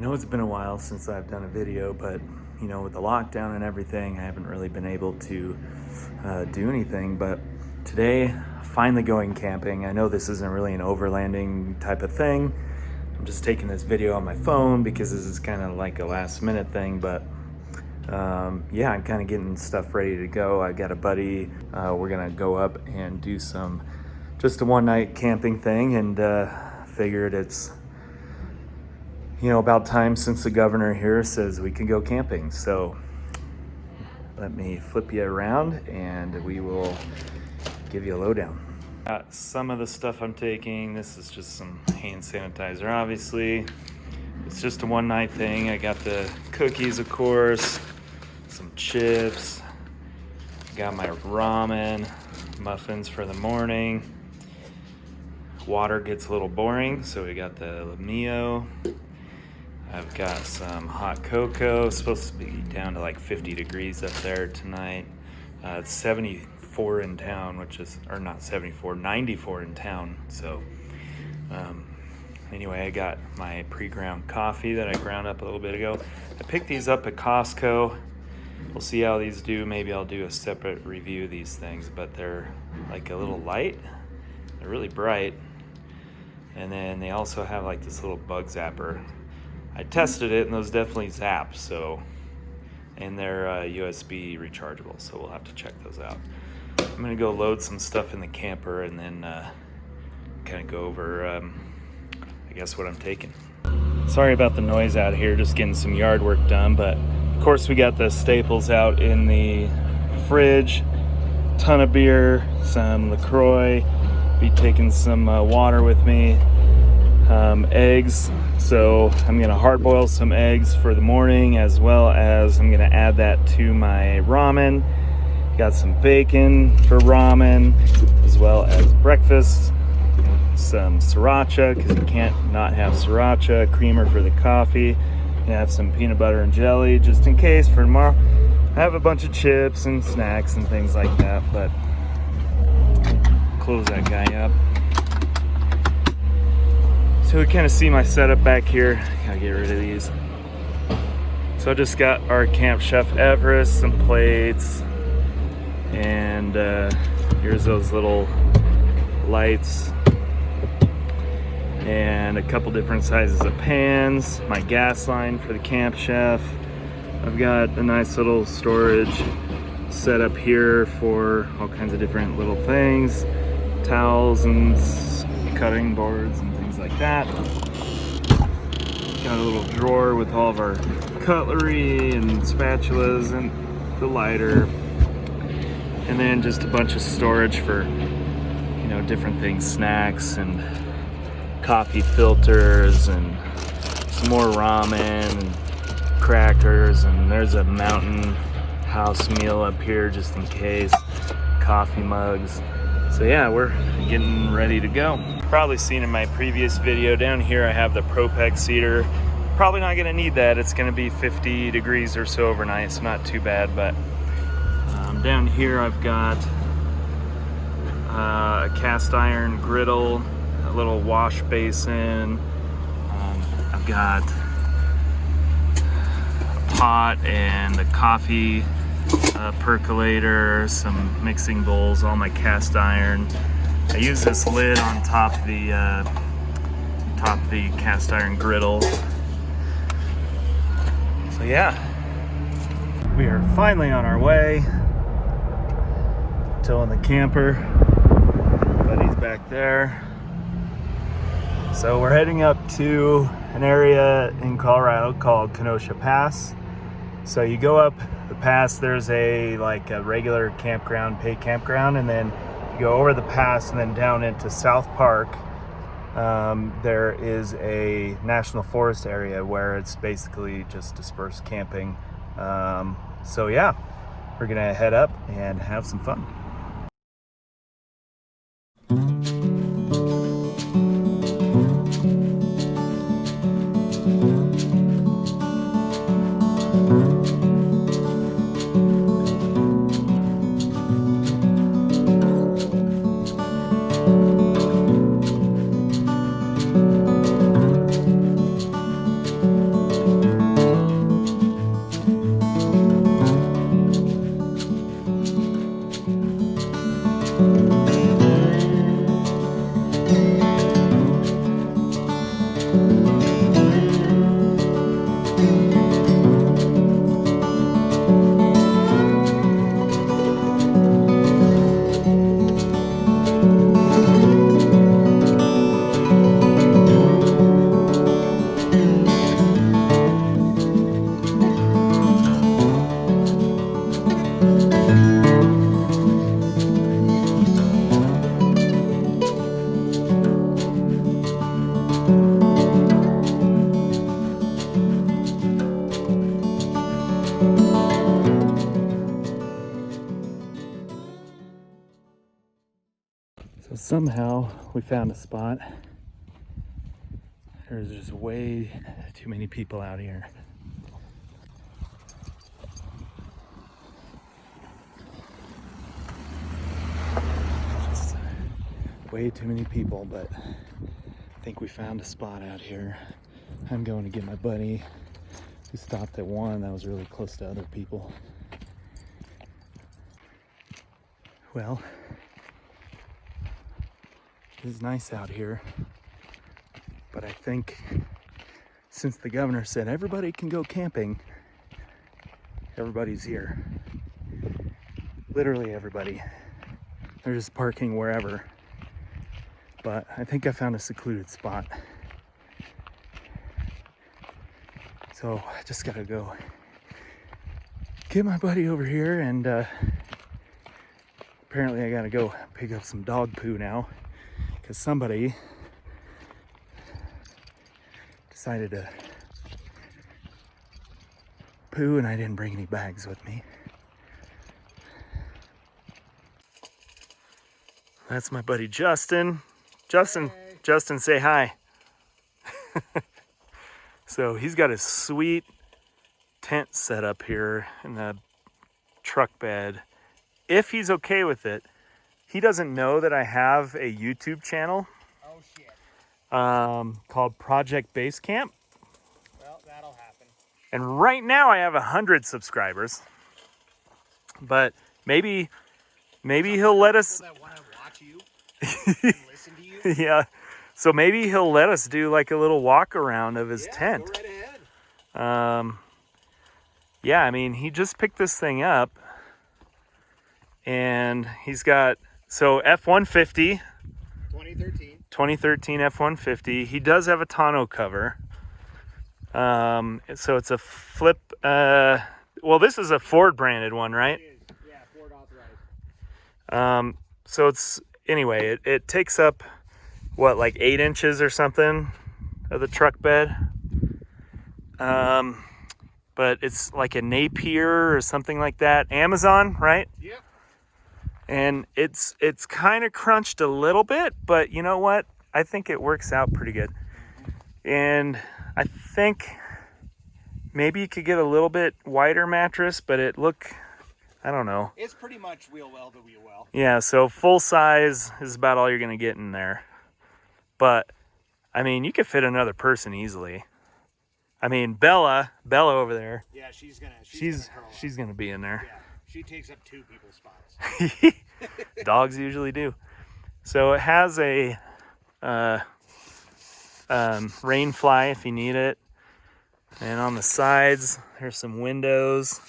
know it's been a while since I've done a video, but you know, with the lockdown and everything, I haven't really been able to do anything. But today, finally going camping. I know this isn't really an overlanding type of thing. I'm just taking this video on my phone because this is kind of like a last minute thing, but yeah, I'm kind of getting stuff ready to go. I got a buddy, we're gonna go up and do just a one night camping thing, and figured it's, you know, about time since the governor here says we can go camping. So let me flip you around and we will give you a lowdown. Some of the stuff I'm taking, this is just some hand sanitizer, obviously. It's just a one night thing. I got the cookies, of course, some chips, got my ramen, muffins for the morning. Water gets a little boring, so we got the Mio. I've got some hot cocoa. It's supposed to be down to like 50 degrees up there tonight. It's 74 in town, or not 74, 94 in town. So anyway, I got my pre-ground coffee that I ground up a little bit ago. I picked these up at Costco. We'll see how these do. Maybe I'll do a separate review of these things, but they're like a little light. They're really bright. And then they also have like this little bug zapper. I tested it and those definitely zap, so, and they're USB rechargeable, so we'll have to check those out. I'm gonna go load some stuff in the camper and then kind of go over, I guess, what I'm taking. Sorry about the noise out here, just getting some yard work done, but of course we got the staples out in the fridge, ton of beer, some LaCroix, be taking some water with me, eggs. So I'm gonna hard boil some eggs for the morning, as well as I'm gonna add that to my ramen. Got some bacon for ramen, as well as breakfast. Some sriracha, because you can't not have sriracha. Creamer for the coffee. Gonna have some peanut butter and jelly, just in case for tomorrow. I have a bunch of chips and snacks and things like that, but close that guy up. So we kind of see my setup back here. Gotta get rid of these. So I just got our Camp Chef Everest, some plates, and here's those little lights, and a couple different sizes of pans, my gas line for the Camp Chef. I've got a nice little storage set up here for all kinds of different little things, towels and cutting boards and things like that. Got a little drawer with all of our cutlery and spatulas and the lighter, and then just a bunch of storage for, you know, different things, snacks and coffee filters and some more ramen and crackers, and there's a mountain house meal up here just in case, coffee mugs. So yeah, we're getting ready to go. Probably seen in my previous video, down here I have the Propeg heater. Probably not gonna need that. It's gonna be 50 degrees or so overnight, so not too bad. But down here I've got a cast iron griddle, a little wash basin. I've got a pot and a coffee percolator, some mixing bowls, all my cast iron. I use this lid on top of the cast iron griddle. So yeah, we are finally on our way. Still in the camper. Buddy's back there. So we're heading up to an area in Colorado called Kenosha Pass. So you go up the pass, there's a regular campground, paid campground, and then you go over the pass and then down into South Park. There is a national forest area where it's basically just dispersed camping. So yeah, we're gonna head up and have some fun. somehow we found a spot. There's just way too many people out here. Just way too many people, but I think we found a spot out here. I'm going to get my buddy who stopped at one that was really close to other people. Well, it is nice out here, but I think since the governor said everybody can go camping, everybody's here. Literally everybody. They're just parking wherever. But I think I found a secluded spot. So I just gotta go get my buddy over here, and apparently I gotta go pick up some dog poo now because somebody decided to poo and I didn't bring any bags with me. That's my buddy Justin. Justin, hey. Justin, say hi. So he's got a sweet tent set up here in the truck bed. If he's okay with it. He doesn't know that I have a YouTube channel. Oh shit. Called Project Base Camp. Well, that'll happen. And right now I have 100 subscribers. But maybe he'll let us. That want to watch you and listen to you. Yeah. So maybe he'll let us do like a little walk around of his tent. Go right ahead. Yeah, I mean, he just picked this thing up, and he's got, so F-150. 2013 F-150. He does have a tonneau cover. So it's a flip, well, this is a Ford branded one, right? It is. Yeah, Ford authorized. So it's, anyway, it takes up, what, like 8 inches or something of the truck bed. But it's like a Napier or something like that. Amazon, right? Yep. And it's kind of crunched a little bit, but you know what? I think it works out pretty good. And I think maybe you could get a little bit wider mattress, but I don't know. It's pretty much wheel well to wheel well. Yeah, so full size is about all you're going to get in there. But, I mean, you could fit another person easily. I mean, Bella over there. Yeah, she's gonna be in there. Yeah, she takes up 2 people's spots. Dogs usually do. So it has a rain fly if you need it, and on the sides there's some windows.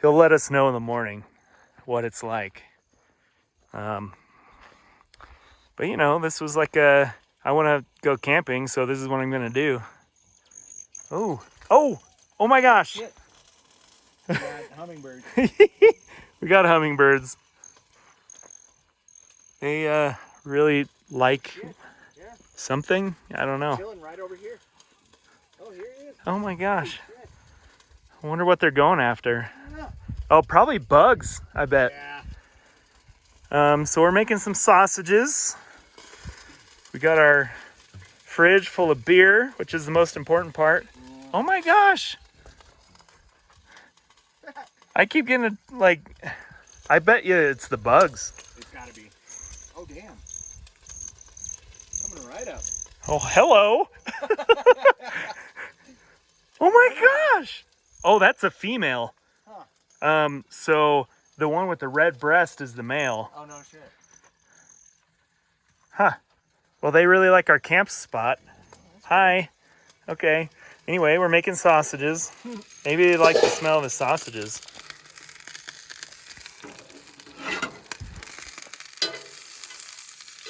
He'll let us know in the morning what it's like. But you know, this was like I want to go camping, so this is what I'm gonna do. Oh my gosh. Shit. We got hummingbirds. We got hummingbirds. They really like something. I don't know. Chilling right over here. Oh, here he is. Oh my gosh. I wonder what they're going after. Oh, probably bugs, I bet. Yeah. So we're making some sausages. We got our fridge full of beer, which is the most important part. Oh my gosh. I keep getting I bet you it's the bugs. It's gotta be. Oh damn. Coming right up. Oh, hello. Oh my gosh. Oh, that's a female. Huh. So the one with the red breast is the male. Oh no shit. Huh. Well, they really like our camp spot. Hi. Okay. Anyway, we're making sausages. Maybe they like the smell of the sausages.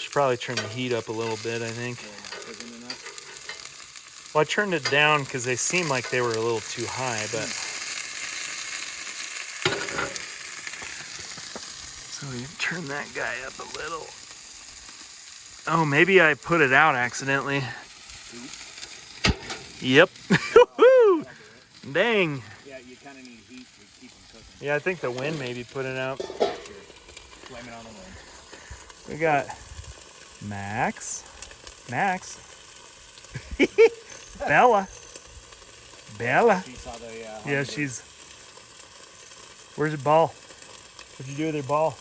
Should probably turn the heat up a little bit, I think. Isn't enough? Well, I turned it down because they seemed like they were a little too high, but... So we turn that guy up a little. Oh, maybe I put it out accidentally. Yep. Woo! Dang. Yeah, you kind of need heat to keep them cooking. Yeah, I think the wind maybe put it out. Sure. Blame it on the wind. We got Max. Bella. She saw the Yeah, hummingbird. she's. Where's your ball? What'd you do with your ball?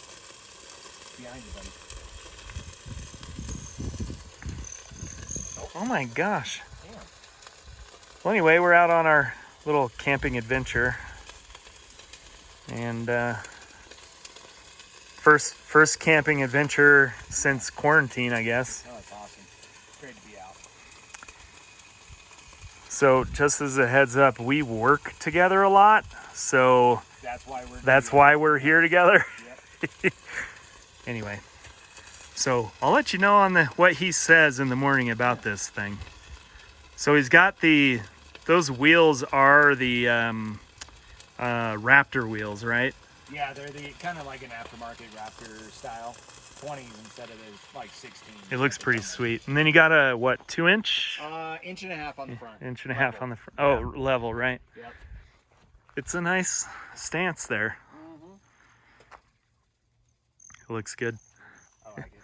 Behind you, buddy. Oh my gosh. Damn. Well, anyway, we're out on our little camping adventure. And first camping adventure since quarantine, I guess. Oh, that's awesome. Great to be out. So just as a heads up, we work together a lot. So That's why we're here together. Yep. Anyway, so I'll let you know on what he says in the morning about this thing. So he's got those wheels are the Raptor wheels, right? Yeah, they're the kind of like an aftermarket Raptor style. 20s instead of the like 16. It looks pretty sweet. And then you got a, what, 2-inch? Inch and a half on the front. Inch and a Level. half on the front. Oh, Yeah. level, right? Yep. It's a nice stance there. Mm-hmm. It looks good. I like it.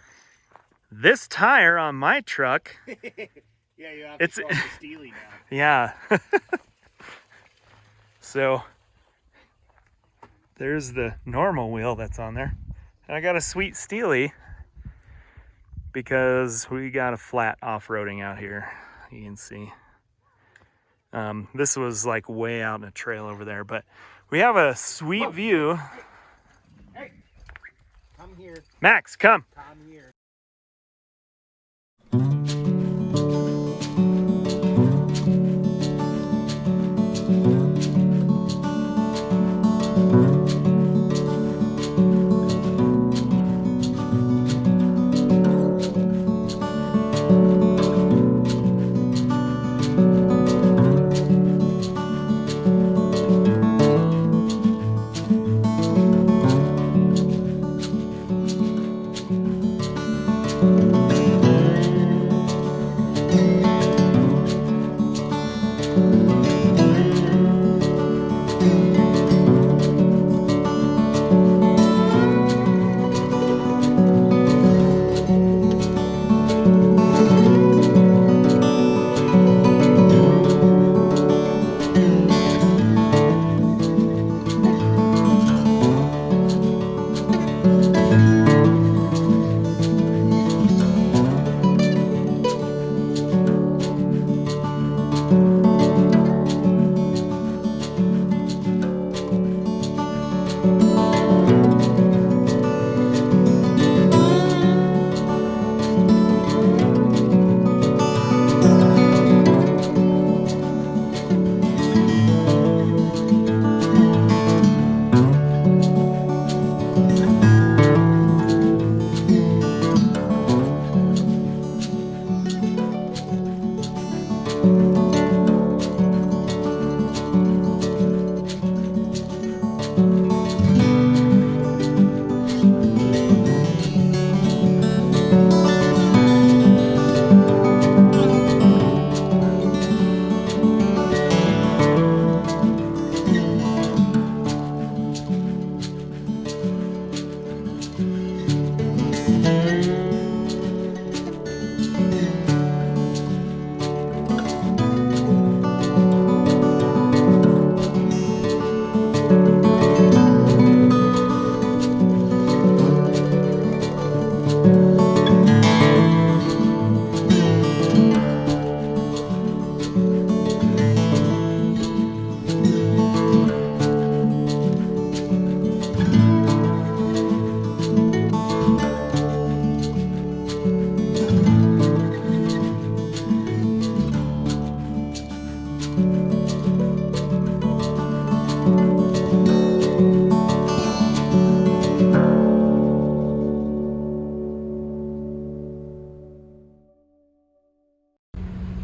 This tire on my truck, Yeah, you have It's- to go with Steely now. yeah. So there's the normal wheel that's on there. And I got a sweet Steely because we got a flat off-roading out here. You can see. This was like way out in a trail over there, but we have a sweet view. Hey, come here. Max, come. Come here.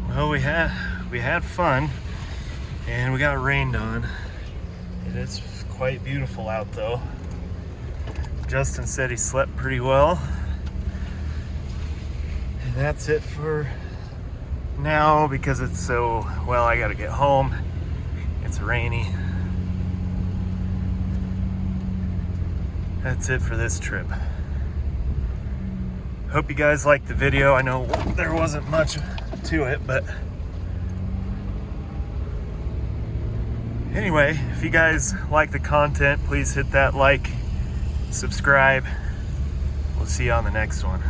Well, we had fun, and we got rained on. It is quite beautiful out, though. Justin said he slept pretty well. And that's it for now, because it's so, well, I gotta get home. It's rainy. That's it for this trip. Hope you guys liked the video. I know there wasn't much to it, but anyway, if you guys like the content, please hit that like, subscribe. We'll see you on the next one.